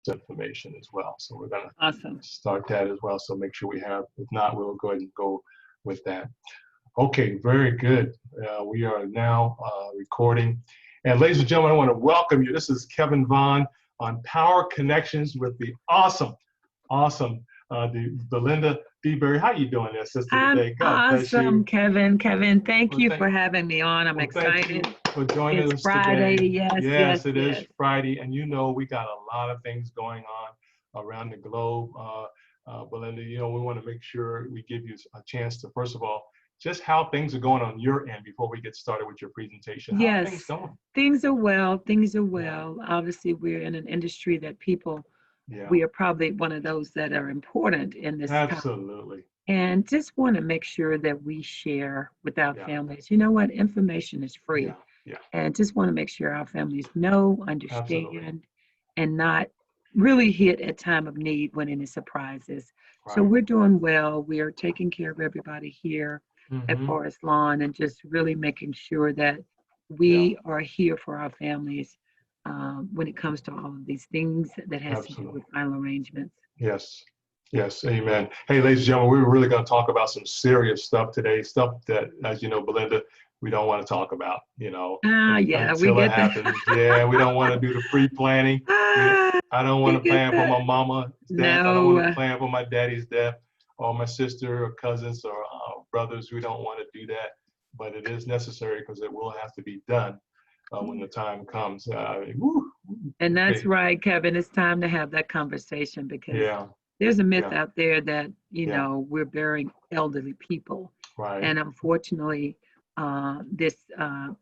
information as well. So we're going Awesome. to start that as well. So make sure we have, if not, we'll go ahead and go with that. Okay, very good. We are now recording. And ladies and gentlemen, I want to welcome you. This is Kevin Vaughn on Power Connections with the awesome the Belinda Deberry. How you doing there, sister, I'm today? God bless you. awesome, Kevin. Thank Well, you for having me on. I'm thank excited. you for joining It's us Friday. today. Yes, Yes, it is yes. Friday, and you know we got a lot of things going on around the globe. Belinda, you know, we want to make sure we give you a chance to, first of all, just how things are going on your end before we get started with your presentation. How are things Yes, going? things are well. Things are Yeah, well. Obviously, we're in an industry that yeah, we are probably one of those that are important in this time. absolutely. And just want to make sure that we share with our Yeah, families. You know what? Information is yeah, free. yeah, And just want to make sure our families know, absolutely. understand, and not really hit at time of need when any surprises. So Right. we're doing well. We are taking care of everybody here at Mm-hmm. Forest Lawn and just really making sure that Yeah, we are here for our families when it comes to all of these things that has to do absolutely. with final arrangements. Yes. Yes. Amen. Hey, ladies and gentlemen, we're really going to talk about some serious stuff today. Stuff that, as you know, Belinda, we don't want to talk about, you know, Yeah, we until it get that. happens. Yeah, we don't want to do the pre-planning. Ah, I don't want we to get plan for that. my mama's death. I don't want to No, plan for my daddy's death or my sister or cousins or brothers. We don't want to do that, but it is necessary because it will have to be done when the time comes. Woo, and that's okay. right, Kevin. It's time to have that conversation because Yeah. there's a myth Yeah. out there that, Yeah. we're burying elderly people. Right. And unfortunately,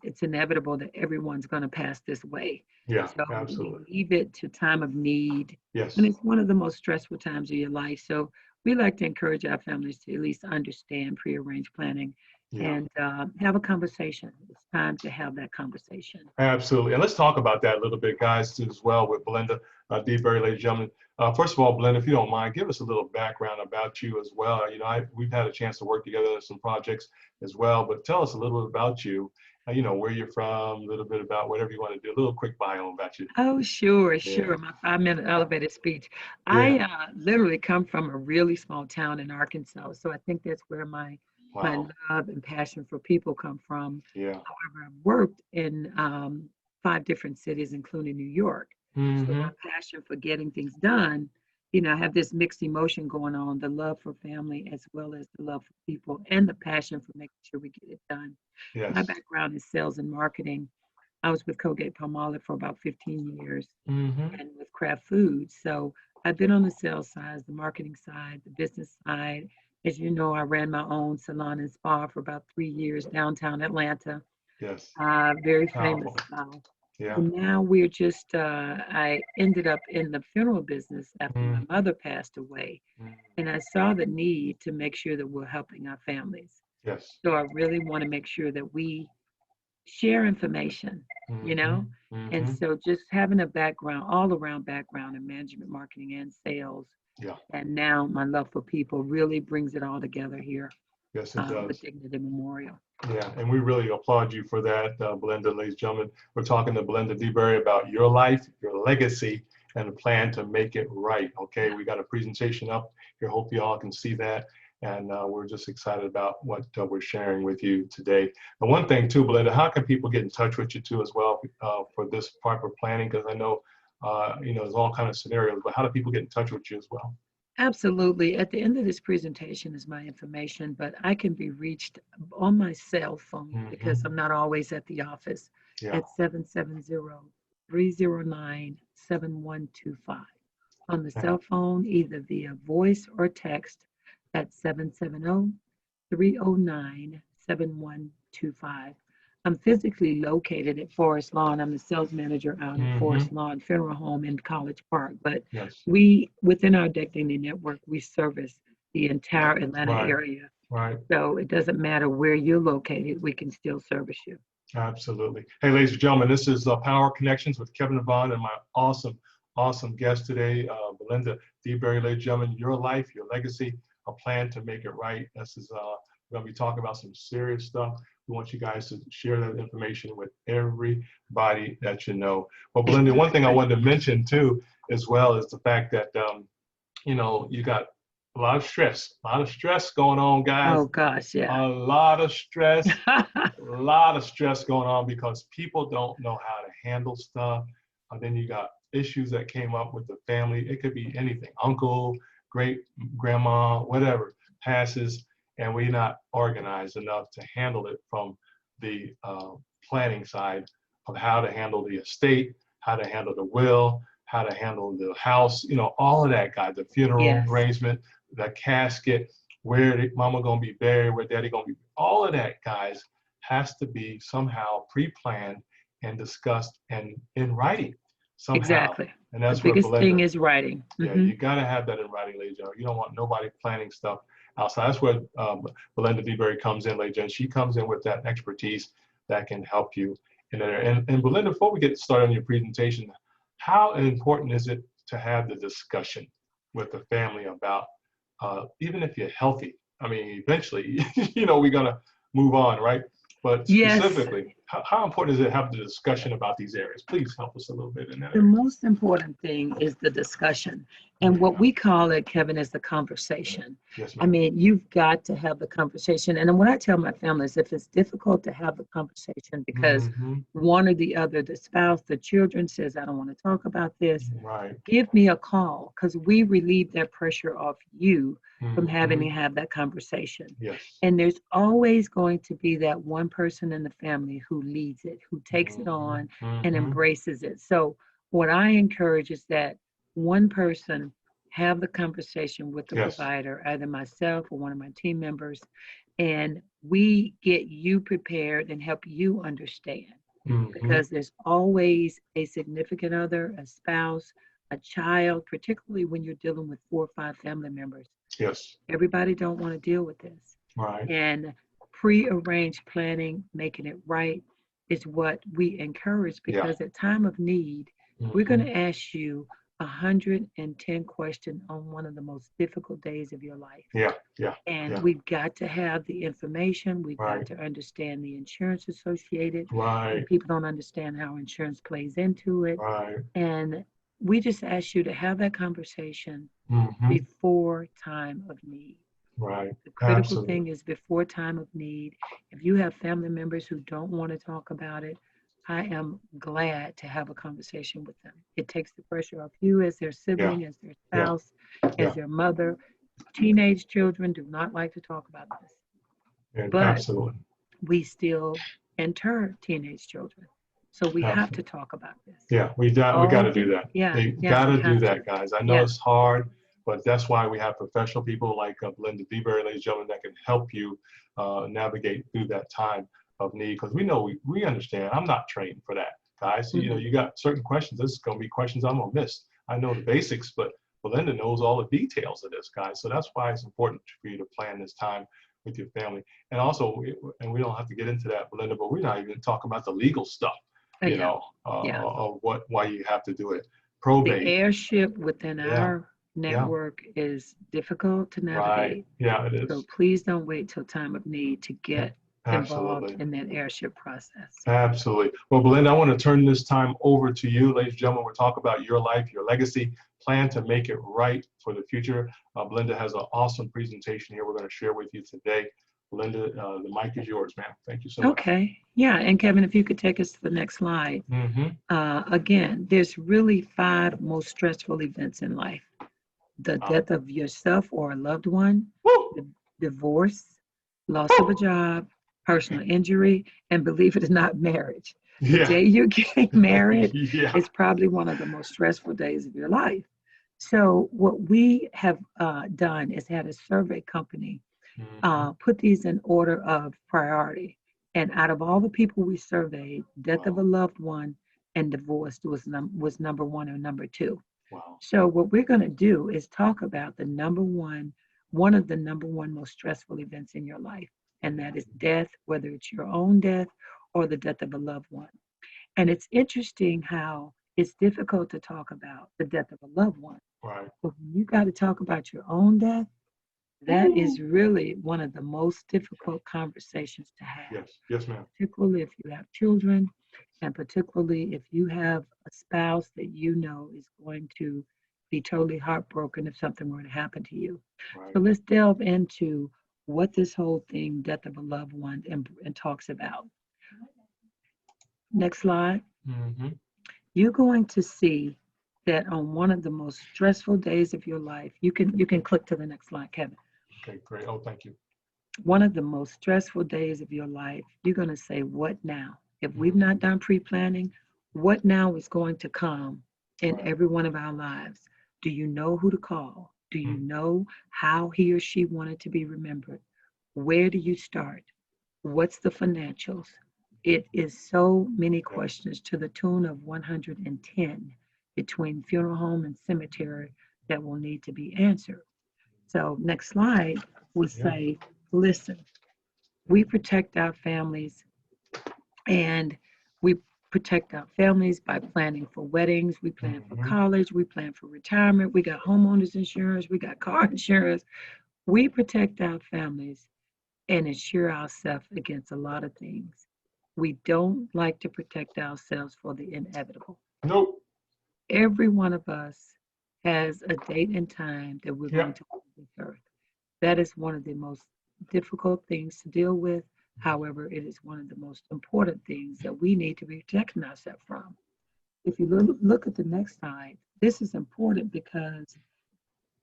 it's inevitable that everyone's going to pass this way. Yeah. So we Absolutely. leave it to time of need. And Yes. it's one of the most stressful times of your life. So we like to encourage our families to at least understand prearranged planning Yeah. and have a conversation. It's time to have that conversation. Absolutely. And let's talk about that a little bit, guys, as well, with Belinda Deberry, ladies and gentlemen. First of all, Belinda, if you don't mind, give us a little background about you as well. You know, we've had a chance to work together on some projects as well, but tell us a little bit about you, you know, where you're from, a little bit about whatever you want to do, a little quick bio about you. Oh, sure, Yeah. sure. My 5 minute elevated speech. I Yeah. literally come from a really small town in Arkansas, so I think that's where my Wow. love and passion for people come from. Yeah. However, I've worked in 5 different cities, including New York. So Mm-hmm. my passion for getting things done, I have this mixed emotion going on, the love for family as well as the love for people and the passion for making sure we get it done. My Yes. background is sales and marketing. I was with Colgate Palmolive for about 15 years Mm-hmm. and with Kraft Foods. So I've been on the sales side, the marketing side, the business side. As you know, I ran my own salon and spa for about 3 years downtown Atlanta. Yes. Very famous Powerful. spa. Yeah. And now I ended up in the funeral business after my Mm-hmm. mother passed away. And I saw the need to make sure that we're helping our families. Yes. So I really want to make sure that we share information, you Mm-hmm. know? And Mm-hmm. so just having a background, all around background in management, marketing, and sales, Yeah. and now my love for people really brings it all together here Yes, it with does. Dignity Memorial. Yeah, and we really applaud you for that, Belinda, ladies and gentlemen. We're talking to Belinda Deberry about your life, your legacy, and a plan to make it right. Okay, Yeah. we got a presentation up here. Hope you all can see that. And we're just excited about what we're sharing with you today. And one thing too, Belinda, how can people get in touch with you too as well for this type of planning? Because I know, you know, there's all kind of scenarios, but how do people get in touch with you as well? Absolutely. At the end of this presentation is my information, but I can be reached on my cell phone because Hmm. I'm not always at the office Yeah, at 770-309-7125. On the yeah, cell phone, either via voice or text at 770-309-7125. I'm physically located at Forest Lawn. I'm the sales manager out at hmm, Forest Lawn Funeral Home in College Park. But yes, within our Dignity Network, we service the entire Atlanta right, area. right. So it doesn't matter where you're located, we can still service you. Absolutely. Hey, ladies and gentlemen, this is Power Connections with Kevin Vaughn and my awesome guest today, Belinda Deberry. Ladies and gentlemen, your life, your legacy, a plan to make it right. This is we're going to be talking about some serious stuff. We want you guys to share that information with everybody that you know. But Belinda, one thing I wanted to mention too as well is the fact that, you got a lot of stress going on, guys. Oh gosh, yeah. A lot of stress, a lot of stress going on because people don't know how to handle stuff. And then you got issues that came up with the family. It could be anything, uncle, great grandma, whatever passes, and we're not organized enough to handle it from the planning side of how to handle the estate, how to handle the will, how to handle the house, all of that, guys, the funeral Yes, arrangement, the casket, where mama gonna be buried, where daddy gonna be, all of that, guys, has to be somehow pre-planned and discussed and in writing somehow. exactly. And The that's where biggest thing Belinda, is writing. yeah, you gotta have that in writing, ladies and gentlemen. You don't want nobody planning stuff outside. That's where Belinda Deberry comes in, ladies and gentlemen. She comes in with that expertise that can help you in there. And Belinda, before we get started on your presentation, how important is it to have the discussion with the family about, even if you're healthy? I mean, eventually, we're gonna move on, right? But Yes, specifically, how important is it to have the discussion about these areas? Please help us a little bit in that the area. most important thing is the discussion. And what Yeah. we call it, Kevin, is the conversation. Yes, I ma'am. mean, you've got to have the conversation. And then what I tell my family is if it's difficult to have the conversation because Mm-hmm. one or the other, the spouse, the children says, I don't want to talk about this, Right. give me a call because we relieve that pressure off you from having Mm-hmm. to have that conversation. Yes. And there's always going to be that one person in the family who leads it, who takes it Mm-hmm. on and Mm-hmm. embraces it. So what I encourage is that one person have the conversation with the Yes. provider, either myself or one of my team members, and we get you prepared and help you understand Mm-hmm. because there's always a significant other, a spouse, a child, particularly when you're dealing with 4 or 5 family members. Yes. Everybody don't want to deal with this. Right. And pre-arranged planning, making it right, is what we encourage Yeah. because at time of need, we're going Mm-hmm. to ask you 110 questions on one of the most difficult days of your life. Yeah. Yeah. And Yeah. we've got to have the information. We've got Right. to understand the insurance associated. And Right. people don't understand how insurance plays into it. Right. And we just ask you to have that conversation Mm-hmm. before time of need. Right. The critical Absolutely. thing is before time of need. If you have family members who don't want to talk about it, I am glad to have a conversation with them. It takes the pressure off you as their Yeah. sibling, as their Yeah. spouse, Yeah. as their mother. Teenage children do not like to talk about this, And but absolutely. we still enter teenage children. So we have to Absolutely. talk about this. Yeah. We got All to do the, that. yeah, They yes, got we to do have to. that, guys. I know Yeah, it's hard, but that's why we have professional people like Belinda Deberry, ladies and gentlemen, that can help you navigate through that time of need. Because we know we understand. I'm not trained for that, guys. So, mhm, you got certain questions. This is going to be questions I'm going to miss. I know the basics, but Belinda knows all the details of this, guys. So that's why it's important for you to plan this time with your family. And also, we don't have to get into that, Belinda, but we're not even talking about the legal stuff, yeah, yeah. of why you have to do it. The Probate. airship within Yeah. our Yeah. network is difficult to Right. navigate. Yeah, it So is. please don't wait till time of need to get involved Absolutely. in that airship process. Absolutely. Well, Belinda, I want to turn this time over to you, ladies and gentlemen. We're talking about your life, your legacy, plan to make it right for the future. Belinda has an awesome presentation here we're going to share with you today. Belinda, the mic is yours, ma'am. Thank you so much. Okay. Yeah. And Kevin, if you could take us to the next slide. Mm-hmm. Again, there's really 5 most stressful events in life: the death of yourself or a loved one, Woo! the divorce, loss of a Woo! job, personal injury, and believe it or not, marriage. The Yeah. day you get married Yeah. is probably one of the most stressful days of your life. So, what we have done is had a survey company Mm-hmm. put these in order of priority. And out of all the people we surveyed, death of Wow. a loved one and divorce was number 1 or number 2. Wow. So what we're going to do is talk about one of the number 1 most stressful events in your life, and that is death, whether it's your own death or the death of a loved one. And it's interesting how it's difficult to talk about the death of a loved one, Right. but when you got to talk about your own death, That is really one of the most difficult conversations to have, Yes. Yes, ma'am. particularly if you have children, and particularly if you have a spouse that you know is going to be totally heartbroken if something were to happen to you. Right. So let's delve into what this whole thing, death of a loved one, and talks about. Next slide. Mm-hmm. You're going to see that on one of the most stressful days of your life, you can click to the next slide, Kevin. Okay, great. Oh, thank you. One of the most stressful days of your life, you're going to say, what now? If we've Mm-hmm. not done pre-planning, what now is going to come in Right. every one of our lives? Do you know who to call? Do you Mm. know how he or she wanted to be remembered? Where do you start? What's the financials? It is so many Yeah. questions to the tune of 110 between funeral home and cemetery that will need to be answered. So next slide will Yeah. say, listen, we protect our families and we protect our families by planning for weddings, we plan for Mm-hmm. college, we plan for retirement, we got homeowners insurance, we got car insurance. We protect our families and insure ourselves against a lot of things. We don't like to protect ourselves for the inevitable. Nope. Every one of us has a date and time that we're going Yep. to leave this earth. That is one of the most difficult things to deal with. However, it is one of the most important things that we need to be protecting ourselves from. If you look at the next slide, this is important because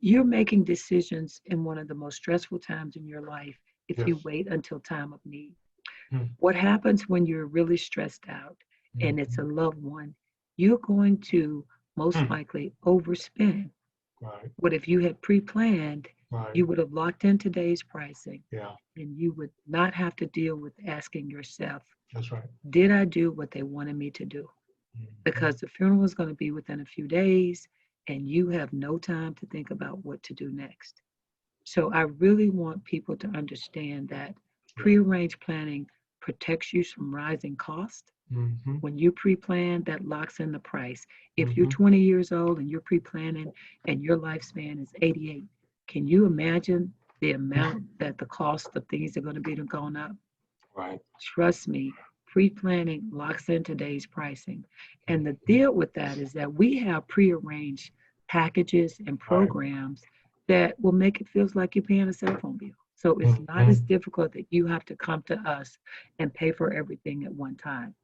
you're making decisions in one of the most stressful times in your life if you Yes. wait until time of need. Mm-hmm. What happens when you're really stressed out and it's a loved one? You're going to most Mm. likely overspend. Right. What if you had pre-planned, Right. you would have locked in today's pricing Yeah. and you would not have to deal with asking yourself, That's right. did I do what they wanted me to do? Mm-hmm. Because the funeral is going to be within a few days and you have no time to think about what to do next. So I really want people to understand that Yeah. prearranged planning protects you from rising costs. Mm-hmm. When you pre-plan, that locks in the price. If you're Mm-hmm. 20 years old and you're pre-planning and your lifespan is 88, can you imagine the amount that the cost of things are going to be going up? Right. Trust me, pre-planning locks in today's pricing. And the Mhm. deal with that is that we have pre-arranged packages and Right. programs that will make it feel like you're paying a cell phone bill. So it's not as Mm-hmm. difficult that you have to come to us and pay for everything at one time.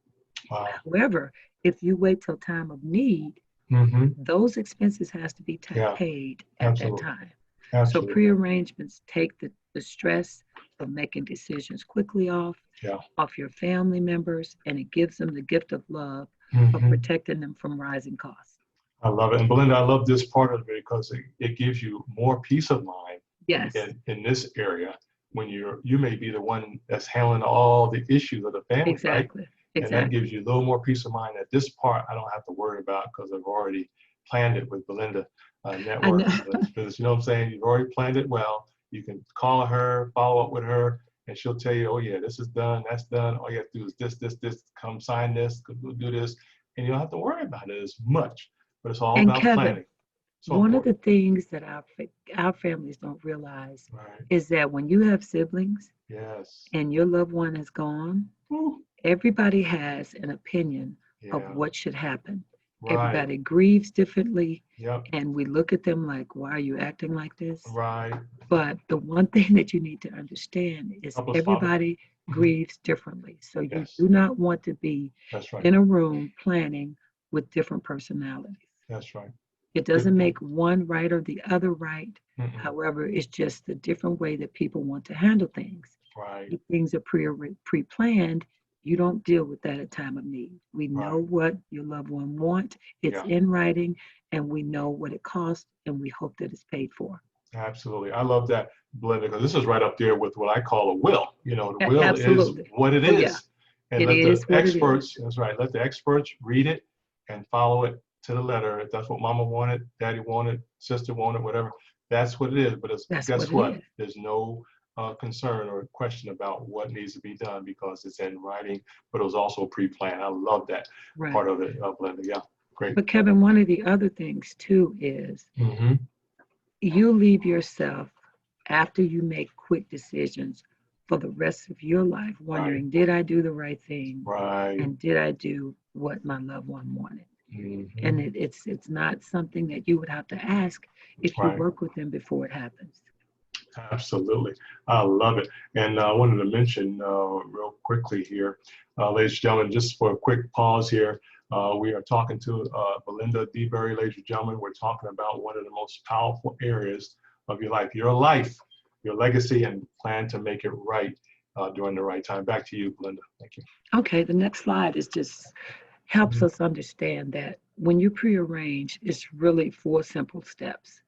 Wow. However, if you wait till time of need, Mm-hmm. those expenses has to be Yeah. paid at that Absolutely. time. So Absolutely. pre-arrangements take the stress of making decisions quickly Yeah. off your family members, and it gives them the gift of love of Mm-hmm. protecting them from rising costs. I love it. And Belinda, I love this part of it because it gives you more peace of mind Yes, in this area when you may be the one that's handling all the issues of the family, right? exactly, And that exactly. gives you a little more peace of mind that this part I don't have to worry about because I've already planned it with Belinda I know. Network. Because you know what I'm saying? You've already planned it well. You can call her, follow up with her, and she'll tell you, oh yeah, this is done, that's done. All you have to do is this, come sign this, go do this. And you don't have to worry about it as much. But it's all And about Kevin, planning. So one of the important. things that our families don't realize Right. is that when you have siblings Yes. and your loved one is gone, Woo. everybody has an opinion of Yeah. what should happen. Right. Everybody grieves differently, Yep. and we look at them like, why are you acting like this? Right. But the one thing that you need to understand is Help us, Father. everybody Mhm. grieves differently. So you Yes. do not want to be That's right. in a room planning with different personalities. That's right. It Good. doesn't make one right or the other right. Mm-mm. However, it's just the different way that people want to handle things. Right. If things are pre-planned, you don't deal with that at time of need. We know Right. what your loved one wants. It's Yeah. in writing, and we know what it costs, and we hope that it's paid for. Absolutely. I love that, Belinda, because this is right up there with what I call a will. You know, the will is Absolutely. what it Oh yeah, is. And it let the is what it is. experts, that's right, let the experts read it and follow it to the letter. If that's what mama wanted, daddy wanted, sister wanted, whatever, that's what it is. But it's, That's guess what it what? is. There's no concern or question about what needs to be done because it's in writing, but it was also pre-planned. I love that Right. part of it, Belinda. Yeah, great. But Kevin, one of the other things too is Mm-hmm. you leave yourself after you make quick decisions for the rest of your life, Right. wondering, did I do the right thing? Right. And did I do what my loved one wanted? And Hmm. it's not something that you would have to ask if you Right. work with them before it happens. Absolutely. I love it. And I wanted to mention real quickly here, ladies and gentlemen, just for a quick pause here, we are talking to Belinda Deberry, ladies and gentlemen. We're talking about one of the most powerful areas of your life, your legacy, and plan to make it right during the right time. Back to you, Belinda. Thank you. Okay, the next slide is just helps Mhm. us understand that when you prearrange, it's really four simple steps.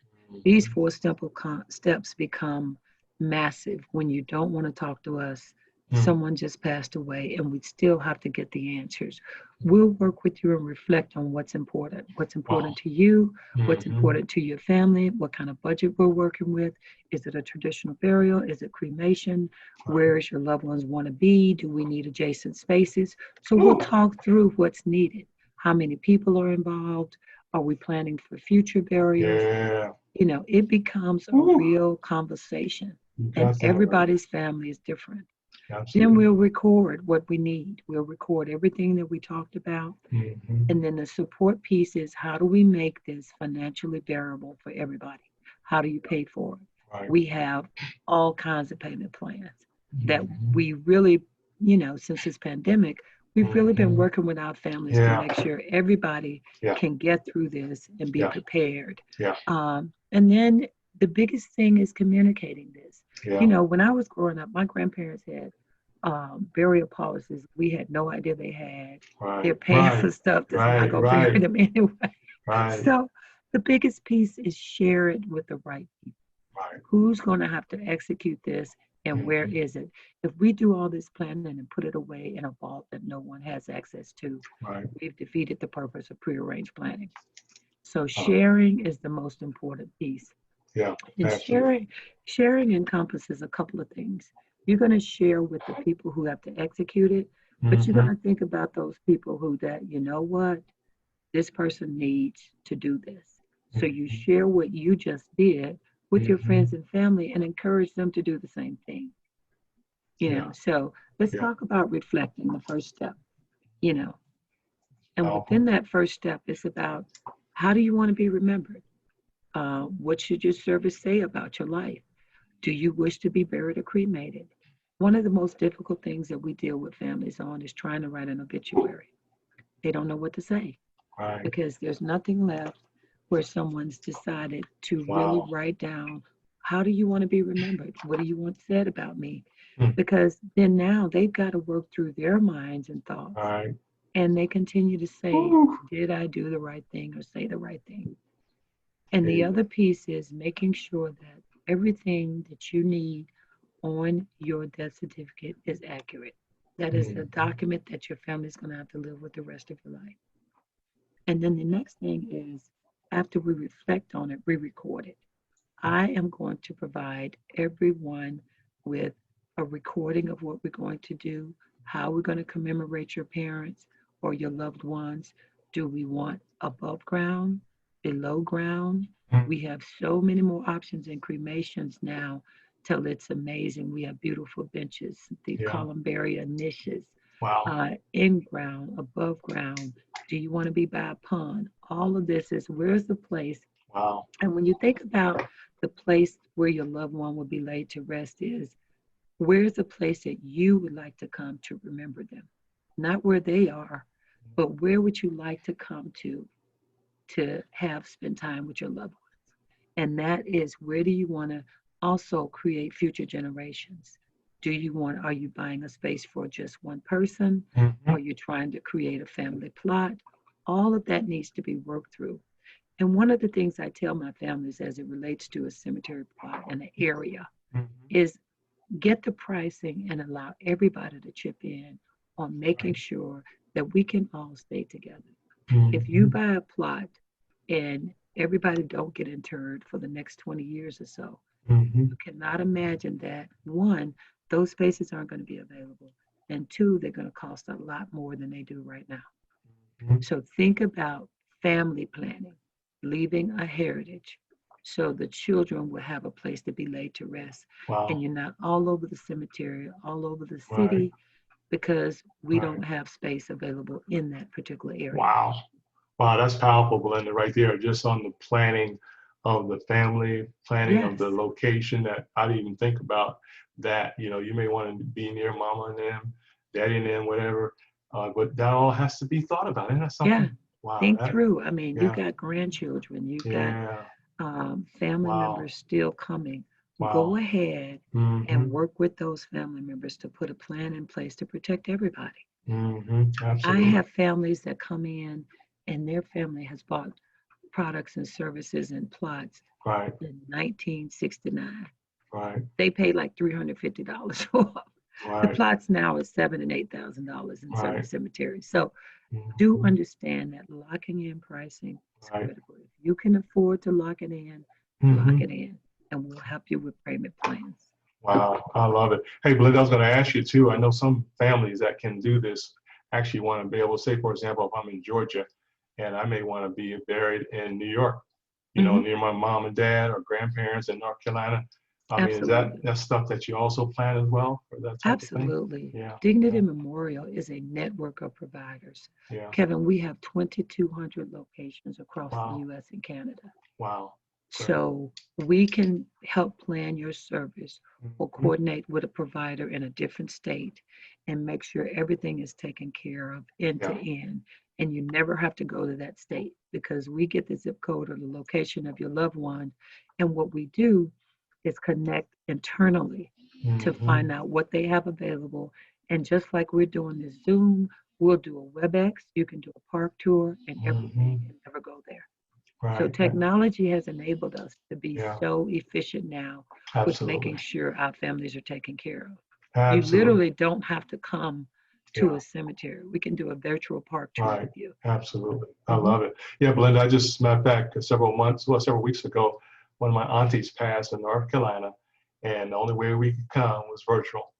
These Mhm. four simple steps become massive when you don't want to talk to us. Mhm. Someone just passed away, and we still have to get the answers. We'll work with you and reflect on what's Wow. important to you, what's Hmm. important to your family, what kind of budget we're working with. Is it a traditional burial? Is it cremation? Right. Where is your loved ones want to be? Do we need adjacent spaces? So we'll Ooh. talk through what's needed. How many people are involved? Are we planning for future burials? Yeah. It becomes a Ooh. real conversation, You and got that right. everybody's family is different. Then Absolutely. we'll record what we need. We'll record everything that we talked about. Hmm. And then the support piece is, how do we make this financially bearable for everybody? How do you pay for it? Right. We have all kinds of payment plans that Hmm. we really, since this pandemic, we've really been Hmm. working with our families to Yeah. make sure everybody Yeah. can get through this and be Yeah. prepared. Yeah. And then the biggest thing is communicating this. Yeah. When I was growing up, my grandparents had burial policies we had no idea they had. They're Right. paying Right. for stuff that's not Right. going to bury Right. them anyway. Right. So the biggest piece is share it with the right people. Right. Who's going to have to execute this, and where Hmm. is it? If we do all this planning and put it away in a vault that no one has access to, Right. we've defeated the purpose of prearranged planning. So Uh, sharing is the most important piece. yeah. And Absolutely. sharing encompasses a couple of things. You're going to share with the people who have to execute it, but you're Hmm. going to think about those people who that, what, this person needs to do this. So you Hmm. share what you just did with your Hmm. friends and family and encourage them to do the same thing. Yeah. So let's Yeah. talk about reflecting, the first step, you know. And Powerful. within that first step, it's about, how do you want to be remembered? What should your service say about your life? Do you wish to be buried or cremated? One of the most difficult things that we deal with families on is trying to write an obituary. They don't know what to say Right. because there's nothing left where someone's decided to really Wow. write down, how do you want to be remembered? What do you want said about me? Hmm. Because then now they've got to work through their minds and thoughts, Right. and they continue to say, Woo. did I do the right thing or say the right thing? And There the you go. other piece is making sure that everything that you need on your death certificate is accurate. That is the Hmm. document that your family is going to have to live with the rest of your life. And then the next thing is, after we reflect on it, we record it. I am going to provide everyone with a recording of what we're going to do, how we're going to commemorate your parents or your loved ones. Do we want above ground, below ground? We have so many more options in cremations now till it's amazing. We have beautiful benches, the Yeah. columbaria niches, Wow. in ground, above ground. Do you want to be by a pond? All of this is, where's the place? Wow. And when you think about the place where your loved one will be laid to rest, is, where's the place that you would like to come to remember them? Not where they are, but where would you like to come to have spend time with your loved ones? And that is, where do you want to also create future generations? Are you buying a space for just one person? Hmm. Are you trying to create a family plot? All of that needs to be worked through. And one of the things I tell my families as it relates to a cemetery plot and an area Hmm. is, get the pricing and allow everybody to chip in on making Right. sure that we can all stay together. If you Hmm. buy a plot and everybody don't get interred for the next 20 years or so, Hmm. you cannot imagine that, one, those spaces aren't going to be available, and two, they're going to cost a lot more than they do right now. Hmm. So think about family planning, leaving a heritage. so the children will have a place to be laid to rest. And Wow. you're not all over the cemetery, all over the Right. city, because we Right. don't have space available in that particular area. Wow. Wow, that's powerful, Belinda, right there. Just on the planning of the family, planning of the Yes. location that I didn't even think about that. You may want to be near mama and them, daddy and them, whatever. But that all has to be thought about. Isn't that Yeah. something? Wow. Think through. I mean, you've Yeah, got grandchildren, you've got yeah. family Wow. members still coming. Go Wow. ahead and Mm-hmm. work with those family members to put a plan in place to protect everybody. Mm-hmm. I Absolutely. have families that come in and their family has bought products and services and plots Right. in 1969. Right. They paid like $350 for them. The Right. plots now is $7,000 and $8,000 in certain Right. cemeteries. So do Mm-hmm. understand that locking in pricing is Right. critical. If you can afford to lock Mm-hmm. it in, and we'll help you with payment plans. Wow, I love it. Hey, Belinda, I was going to ask you too. I know some families that can do this actually want to be able to say, for example, if I'm in Georgia and I may want to be buried in New York, Hmm. near my mom and dad or grandparents in North Carolina. I mean, is Absolutely. that stuff that you also plan as well for that type of thing? Absolutely. Yeah, Dignity yeah, Memorial is a network of providers. yeah. Kevin, we have 2,200 locations across the Wow, US and Canada. wow, great. So we can help plan your service or Mhm. coordinate with a provider in a different state and make sure everything is taken care of end to Yeah, end. And you never have to go to that state because we get the zip code or the location of your loved one. And what we do is connect internally to hmm find out what they have available. And just like we're doing this Zoom, we'll do a WebEx. You can do a park tour and everything hmm and never go there. So right. technology has enabled us to be Yeah, so efficient now with making absolutely, sure our families are taken care of. You absolutely. literally don't have to come to Yeah. a cemetery. We can do a virtual park tour Right. with you. Absolutely. I Hmm. love it. Yeah, Belinda, I just met back several weeks ago, one of my aunties passed in North Carolina, and the only way we could come was virtual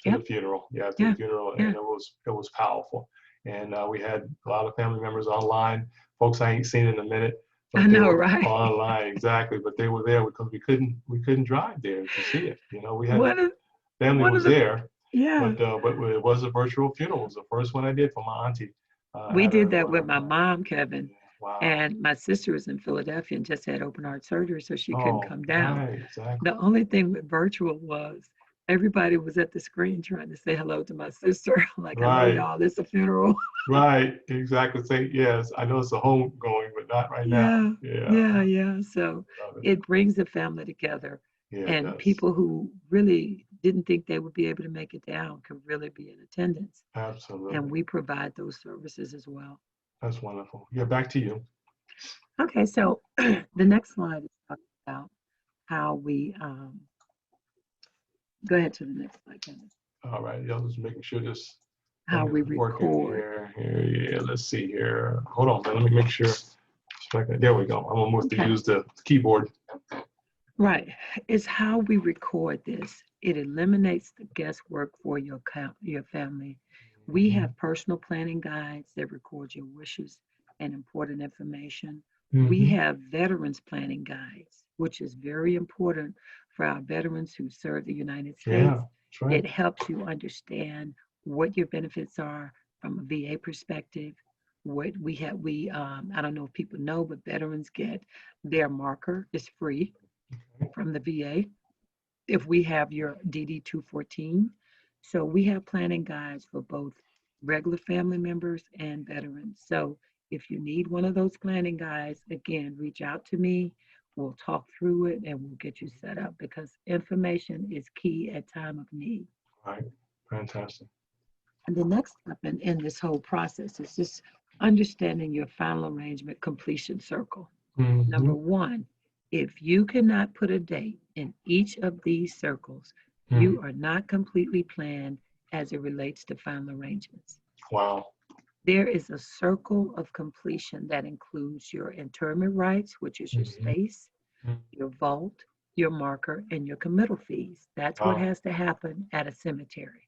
to the Yep. funeral. Yeah, to the Yeah. funeral, and Yeah. it was powerful. And we had a lot of family members online, folks I ain't seen in a minute, I but they know, were right? online exactly. But they were there because we couldn't drive there to see it. We had One of family one of was the there, yeah. but it was a virtual funeral. It was the first one I did for my auntie. We Had did her that when with her my mom, Kevin. yeah, wow. And my sister was in Philadelphia and just had open heart surgery, so she couldn't Oh, come down. right, exactly. The only thing with virtual was everybody was at the screen trying to say hello to my sister. Like, hello, Right, y'all, this a funeral. right, exactly. Say yes. I know it's a home going, but not right now. Yeah, Yeah, yeah, yeah. So love it. it brings the family together. Yeah, it And does. people who really didn't think they would be able to make it down could really be in attendance. And Absolutely. we provide those services as well. That's wonderful. Yeah, back to you. Okay, so the next slide is talking about how we go ahead to the next slide, Kevin. All right. Yeah, I was making sure this How thing we is working record. here. Here, yeah. Let's see here. Hold on, man. Let me make sure. There we go. I'm almost to Okay. use the keyboard. Right. It's how we record this. It eliminates the guesswork for your family. We Mhm. have personal planning guides that record your wishes and important information. We Mhm. have veterans planning guides, which is very important for our veterans who serve the United Yeah, States. that's right. It helps you understand what your benefits are from a VA perspective. What we have, I don't know if people know, but veterans get their marker is free from the VA if we have your DD 214. So we have planning guides for both regular family members and veterans. So if you need one of those planning guides, again, reach out to me. We'll talk through it and we'll get you set up because information is key at time of need. Right. Fantastic. And the next step in this whole process is just understanding your final arrangement completion circle. Number Mhm. one, if you cannot put a date in each of these circles, Mhm. you are not completely planned as it relates to final arrangements. Wow. There is a circle of completion that includes your interment rights, which is your Mhm. space, Mhm. your vault, your marker, and your committal fees. That's what Wow. has to happen at a cemetery.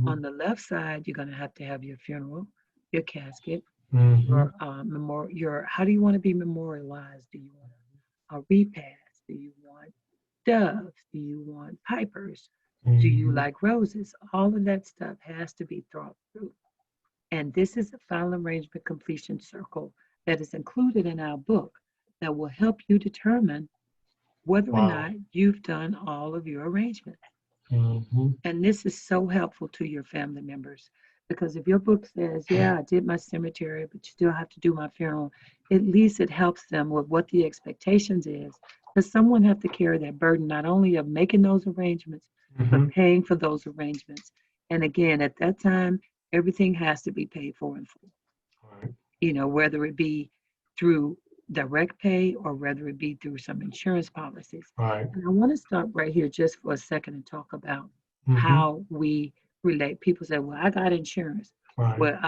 On Mhm. the left side, you're going to have your funeral, your casket, Mhm. your memorial, your how do you want to be memorialized? Do you want a repast? Do you want doves? Do you want pipers? Do you Hmm. like roses? All of that stuff has to be thought through. And this is a final arrangement completion circle that is included in our book that will help you determine whether or Wow. not you've done all of your arrangements. Hmm. And this is so helpful to your family members because if your book says, yeah, I did my cemetery, but you still have to do my funeral, at least it helps them with what the expectations is. Because someone have to carry that burden not only of making those arrangements, but Hmm. paying for those arrangements. And again, at that time, everything has to be paid for in full, Right. whether it be through direct pay or whether it be through some insurance policies. Right. And I want to stop right here just for a second and talk about Hmm. how we relate. People say, well, I got insurance. Right. Well,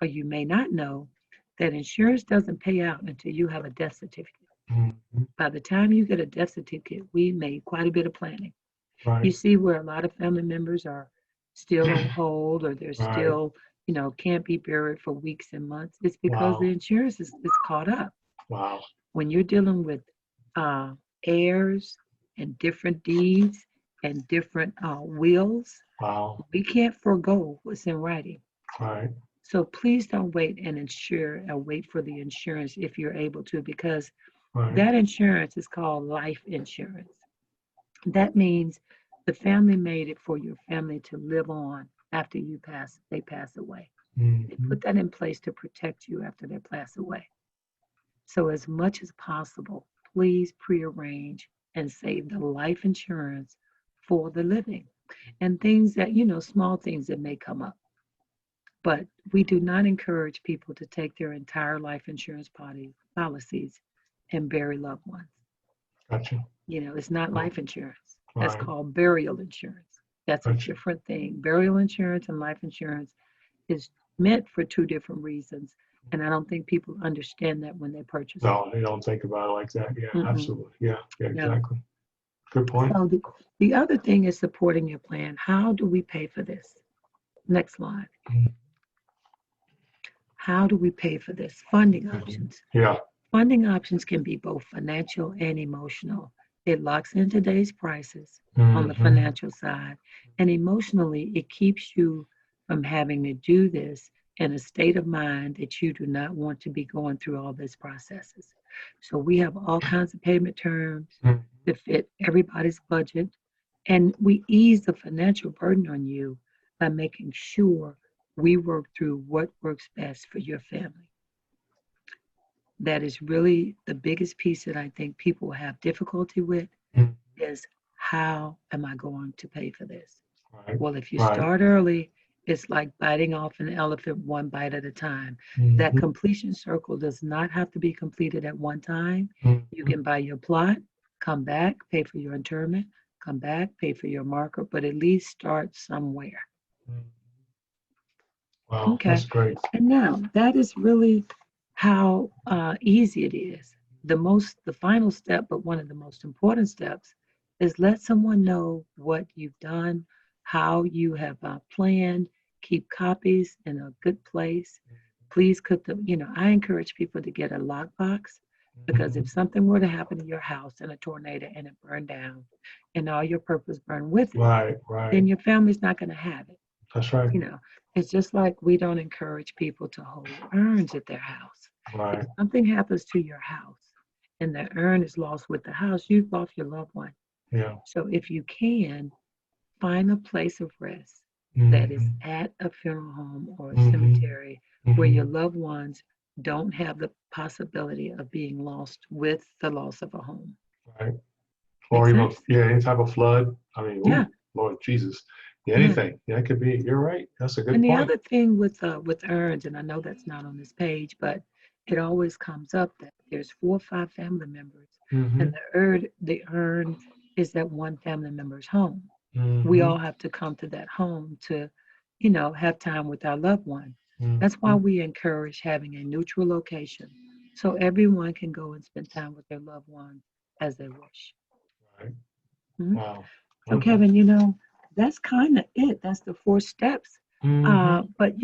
or you may not know, that insurance doesn't pay out until you have a death certificate. Hmm. By the time you get a death certificate, we made quite a bit of planning. You Right. see where a lot of family members are still on hold or they're Right. still, can't be buried for weeks and months. It's because the Wow. insurance is caught up. Wow. When you're dealing with uh, heirs and different deeds and different wills, Wow. we can't forego what's in writing. Right. So please don't wait and wait for the insurance if you're able to, because Right. that insurance is called life insurance. That means the family made it for your family to live on after they pass away. They Hmm. put that in place to protect you after they pass away. So as much as possible, please prearrange and save the life insurance for the living and things that, small things that may come up. But we do not encourage people to take their entire life insurance policies and bury loved ones. Gotcha. It's not Oh, life insurance. That's right. called burial insurance. That's a Gotcha. different thing. Burial insurance and life insurance is meant for two different reasons. And I don't think people understand that when they purchase them. No, they don't think about it like that. Yeah, Mm-mm, absolutely. Yeah, yeah, no. exactly. Good point. So the other thing is supporting your plan. How do we pay for this? Next slide. How do we pay for this? Funding Mhm. options. Yeah. Funding options can be both financial and emotional. It locks in today's prices on the Hmm. financial side, and emotionally, it keeps you from having to do this in a state of mind that you do not want to be going through all these processes. So we have all kinds of payment terms to fit everybody's budget, and we ease the financial burden on you by making sure we work through what works best for your family. That is really the biggest piece that I think people have difficulty with Hmm. is how am I going to pay for this? Right. Well, if you Right. start early, it's like biting off an elephant one bite at a time. That Hmm. completion circle does not have to be completed at one time. You Hmm. can buy your plot, come back, pay for your interment, come back, pay for your marker, but at least start somewhere. Wow, Okay. that's great. And now that is really how easy it is. The final step, but one of the most important steps, is let someone know what you've done, how you have planned, keep copies in a good place. Please put them, I encourage people to get a lockbox because Hmm. if something were to happen to your house in a tornado and it burned down and all your purpose burned with it, Right. Right. then your family's not going to have it. That's right. You know, it's just like we don't encourage people to hold urns at their house. If Right. something happens to your house and the urn is lost with the house, you've lost your loved one. Yeah. So if you can, find a place of rest that is Hmm. at a funeral home or a Hmm. cemetery where Hmm. your loved ones don't have the possibility of being lost with the loss of a home. Right. Make Or even, sense? yeah, any type of flood. I mean, Yeah, ooh, Lord Jesus. Yeah, yeah. anything. Yeah, it could be. You're right. That's a good And the point. other thing with urns, and I know that's not on this page, but it always comes up that there's 4 or 5 family members, and Hmm. the urn is at one family member's home. We Hmm. all have to come to that home to, have time with our loved one. That's why Hmm. we encourage having a neutral location so everyone can go and spend time with their loved ones as they wish. Right. Mhm. Wow. So, Okay. Kevin, that's kind of it. That's the 4 steps. Hmm. But,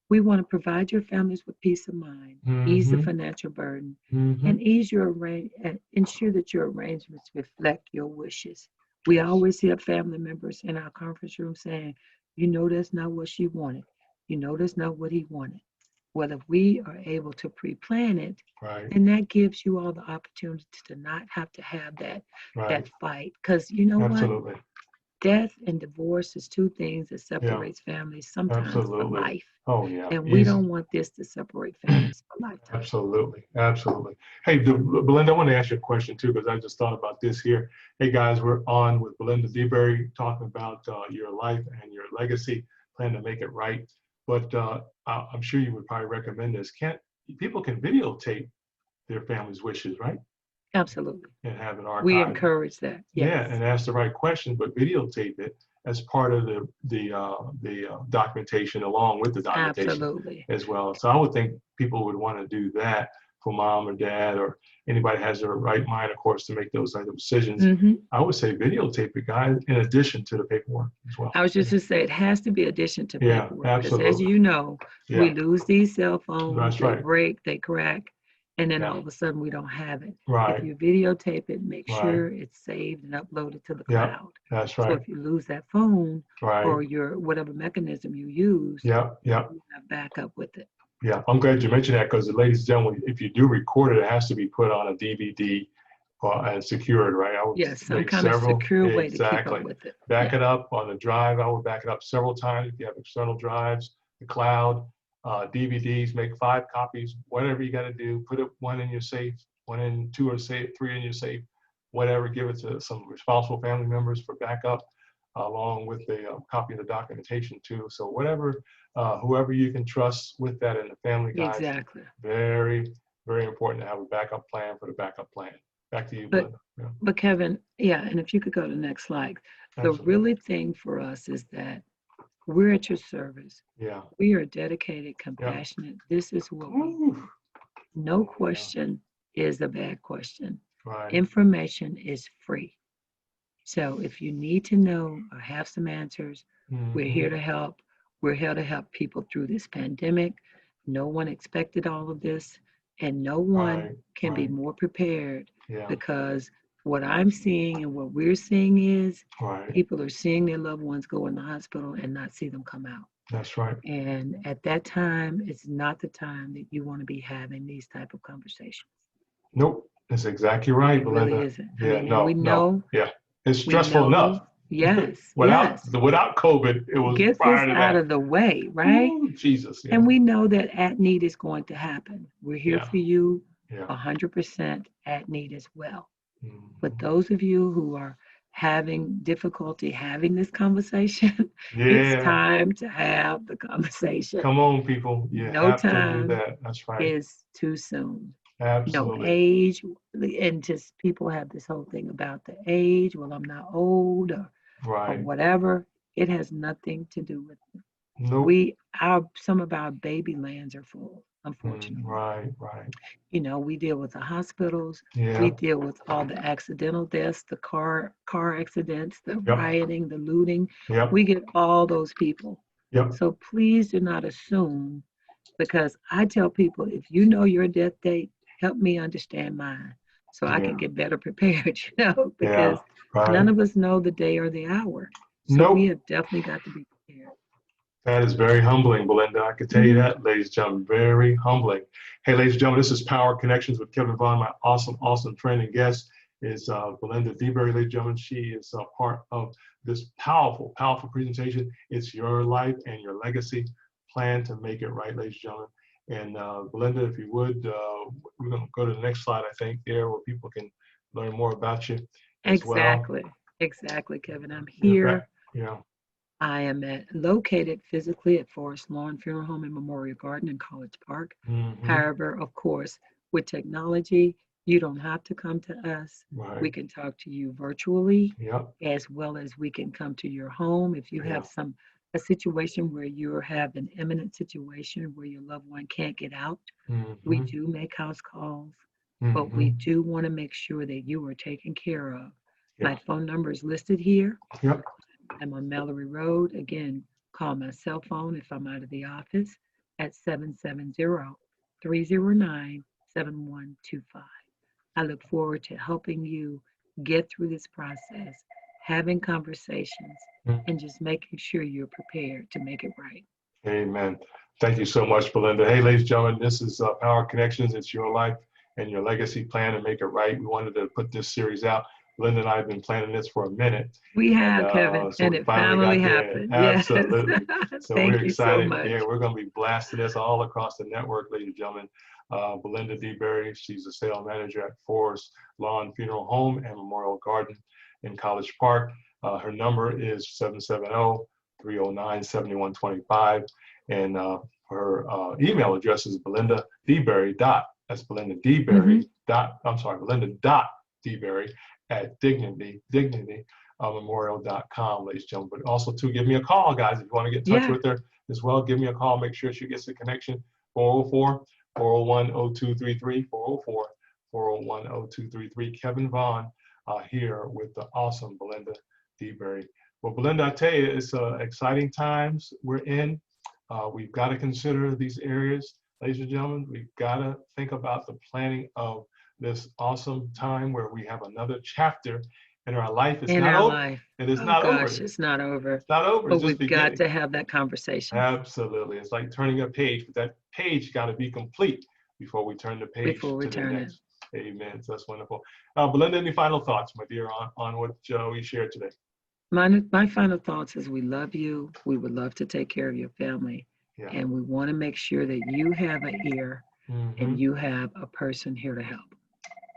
We want to provide your families with peace of mind, ease the Mm-hmm. financial burden, Mm-hmm. and ensure that your arrangements reflect your wishes. We Yes. always hear family members in our conference room saying, "You know, that's not what she wanted. You know, that's not what he wanted." Well, if we are able to pre-plan it, Right. then that gives you all the opportunity to not have to have that Right. fight. Because you know what? Absolutely. Death and divorce is two things that Yeah. separates families sometimes for Absolutely. life. Oh yeah. And we Easy. don't want this to separate families for lifetime. Absolutely, absolutely. Hey, Belinda, I want to ask you a question too, because I just thought about this here. Hey guys, we're on with Belinda Deberry talking about your life and your legacy, plan to make it right. But I'm sure you would probably recommend this. Can't people can videotape their family's wishes, right? Absolutely. And have it We archived. encourage that. Yes. Yeah, and ask the right questions, but videotape it as part of the documentation along with the documentation Absolutely. as well. So I would think people would want to do that for mom or dad or anybody has their right mind, of course, to make those type of decisions. Hmm. I would say videotape it, guys, in addition to the paperwork as well. I was just to say it has to be addition to Yeah, paperwork because as absolutely. you know, we Yeah, lose these cell phones, that's they right. break, they crack, and then Yeah, all of a sudden we don't have it. If right, you videotape it, make right. sure it's saved and uploaded to the Yep, cloud. that's So right. if you lose that phone Right. or your whatever mechanism you use, Yep, yep. you have backup with it. Yeah, I'm glad you mentioned that because, ladies and gentlemen, if you do record it, it has to be put on a DVD and secured, right? I would Yes, some make kind of several, secure way to keep up exactly. with it. Back Yeah, it up on the drive. I would back it up several times if you have external drives, the cloud, DVDs, make 5 copies, whatever you got to do. Put it one in your safe, one in two or say three in your safe, whatever. Give it to some responsible family members for backup, along with a copy of the documentation too. So whatever, whoever you can trust with that in the family, guys, exactly. very, very important to have a backup plan for the backup plan. Back to you, But Belinda. Yeah, but Kevin, yeah, and if you could go to the next slide. The absolutely. really thing for us is that we're at your service. Yeah. We are dedicated, Yeah. compassionate. This is what we Woo. do. No Yeah. question is a bad question. Right. Information is free. So if you need to know or have some answers, we're Mm-hmm. here to help. We're here to help people through this pandemic. No one expected all of this, and no one Right. can be Right. more prepared Yeah. because what I'm seeing and what we're seeing is Right. people are seeing their loved ones go in the hospital and not see them come out. That's right. And at that time, it's not the time that you want to be having these type of conversations. Nope. That's exactly right, It really Belinda. isn't. I Yeah. mean, and No. No. Yeah. It's we stressful enough. know, yes, without yes. without COVID, it was Get this prior to out that. of the way, right? Ooh, Jesus. And Yeah. we know that at need is going to happen. We're here Yeah. for you Yeah. 100% at need as well. But Mhm. those of you who are having difficulty having this conversation, it's Yeah. time to have the conversation. Come on, people. You No have to do time that. That's right. is too soon. No Absolutely. age, and just people have this whole thing about the age. Well, I'm not old or Right. whatever. It has nothing to do with it. Nope. Our some of our baby lands are full, unfortunately. Right. Right. We deal with the hospitals, we Yeah. deal with all the accidental deaths, the car accidents, the Yep. rioting, the looting. Yep. We get all those people. Yep. So please do not assume, because I tell people, if you know your death date, help me understand mine so I Yeah. can get better prepared, Yeah. because none Right. of us know the day or the hour. So we Nope. have definitely got to be prepared. That is very humbling, Belinda. I can tell you Hmm. that, ladies and gentlemen, very humbling. Hey, ladies and gentlemen, this is Power Connections with Kevin Vaughn. My awesome, awesome friend and guest is Belinda Deberry, ladies and gentlemen. She is a part of this powerful, powerful presentation. It's your life and your legacy. Plan to make it right, ladies and gentlemen. And Belinda, if you would, we're going to go to the next slide, I think, there where people can learn more about you as well. Exactly, Kevin. I'm Yeah, here. yeah. I am located physically at Forest Lawn Funeral Home and Memorial Garden in College Park. Mm-hmm. However, of course, with technology, you don't have to come to us. We Right. can talk to you virtually, Yep. as well as we can come to your home. If you Yeah. have a situation where you have an imminent situation where your loved one can't get out, we Mm-hmm. do make house calls, but we Mm-hmm. do want to make sure that you are taken care of. Yeah. My phone number is listed here. Yep. I'm on Mallory Road. Again, call my cell phone if I'm out of the office. at 770-309-7125. I look forward to helping you get through this process, having conversations, and just making sure you're prepared to make it right. Amen. Thank you so much, Belinda. Hey, ladies and gentlemen, this is Power Connections. It's your life and your legacy plan to make it right. We wanted to put this series out. Belinda and I have been planning this for a minute. We have, Kevin, So and we it finally finally got there. happened. Yes. Absolutely. So we're Thank you so excited. much. Yeah, we're going to be blasting this all across the network, ladies and gentlemen. Belinda Deberry, she's a sales manager at Forest Lawn Funeral Home and Memorial Garden in College Park. Her number is 770-309-7125. And her email address is Belinda Deberry dot. That's Belinda Deberry dot. I'm sorry, Belinda dot Deberry at dignity memorial.com, ladies and gentlemen. But also to give me a call, guys, if you want to get in touch with her as well, give me a call. Make sure she gets the connection. 404-401-0233. 404-401-0233. Kevin Vaughn here with the awesome Belinda Deberry. Well, Belinda, I tell you, it's exciting times we're in. We've got to consider these areas, ladies and gentlemen. We've got to think about the planning of this awesome time where we have another chapter in our life. It's not over. And it's not over. It's not over. It's not over. But we've got to have that conversation. Absolutely. It's like turning a page, but that page got to be complete before we turn the page to the next. Amen. So that's wonderful. Belinda, any final thoughts, my dear, on what we shared today? My final thoughts is we love you. We would love to take care of your family. Yeah. And we want to make sure that you have an ear and you have a person here to help.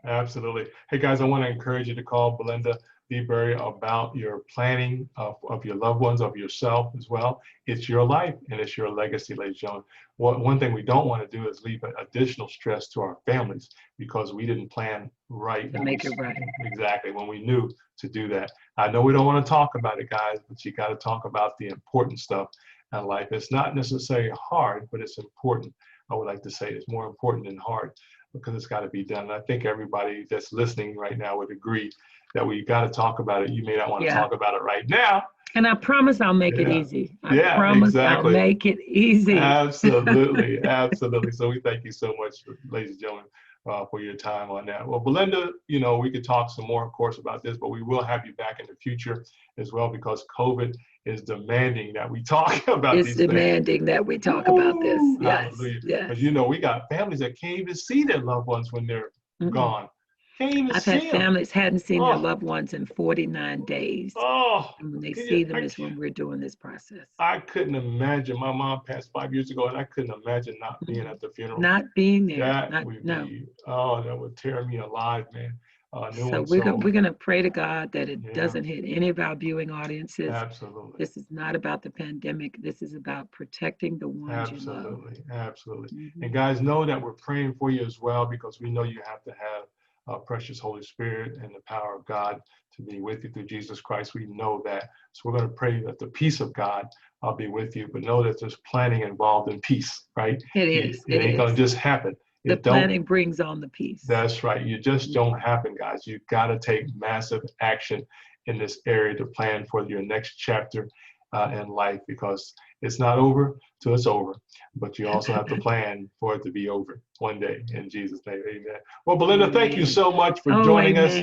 Absolutely. Hey, guys, I want to encourage you to call Belinda Deberry about your planning of your loved ones, of yourself as well. It's your life and it's your legacy, ladies and gentlemen. One thing we don't want to do is leave additional stress to our families because we didn't plan right. To make it right. Exactly, when we knew to do that. I know we don't want to talk about it, guys, but you got to talk about the important stuff in life. It's not necessarily hard, but it's important. I would like to say it's more important than hard because it's got to be done. And I think everybody that's listening right now would agree that we got to talk about it. You may not want to talk about it right now. And I promise I'll make it easy. I promise I'll make it easy. Absolutely. Absolutely. So we thank you so much, ladies and gentlemen, for your time on that. Well, Belinda, you know, we could talk some more, of course, about this, but we will have you back in the future as well because COVID is demanding that we talk about these things. It's demanding that we talk about this. Yes. Because, you know, we got families that can't even see their loved ones when they're gone. I've had families hadn't seen their loved ones in 49 days. And when they see them is when we're doing this process. I couldn't imagine. My mom passed 5 years ago, and I couldn't imagine not being at the funeral. Not being there. That would tear me alive, man. So we're going to pray to God that it doesn't hit any of our viewing audiences. Absolutely. This is not about the pandemic. This is about protecting the ones you love. Absolutely. And guys, know that we're praying for you as well because we know you have to have precious Holy Spirit and the power of God to be with you through Jesus Christ. We know that. So we're going to pray that the peace of God be with you, but know that there's planning involved in peace, right? It is. It ain't going to just happen. The planning brings on the peace. That's right. You just don't happen, guys. You got to take massive action in this area to plan for your next chapter in life because it's not over till it's over, but you also have to plan for it to be over one day in Jesus' name. Amen. Well, Belinda, thank you so much for joining us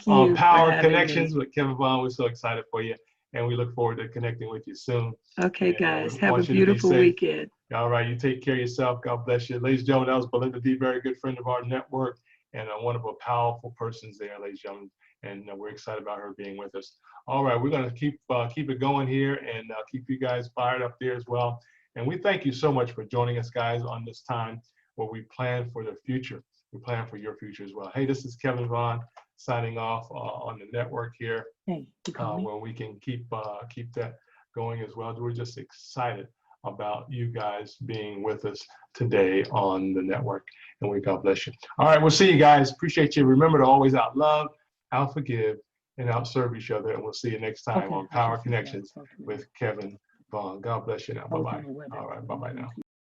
on Power Connections with Kevin Vaughn. We're so excited for you, and we look forward to connecting with you soon. Okay, guys, have a beautiful weekend. All right, you take care of yourself. God bless you. Ladies and gentlemen, that was Belinda Deberry, good friend of our network, and one of the powerful persons there, ladies and gentlemen. And we're excited about her being with us. All right, we're going to keep it going here and keep you guys fired up there as well. And we thank you so much for joining us, guys, on this time where we plan for the future. We plan for your future as well. Hey, this is Kevin Vaughn signing off on the network here, where we can keep that going as well. We're just excited about you guys being with us today on the network. And we God bless you. All right, we'll see you guys. Appreciate you. Remember to always out love, out forgive, and out serve each other. And we'll see you next time on Power Connections with Kevin Vaughn. God bless you now. Bye-bye. All right, bye-bye now.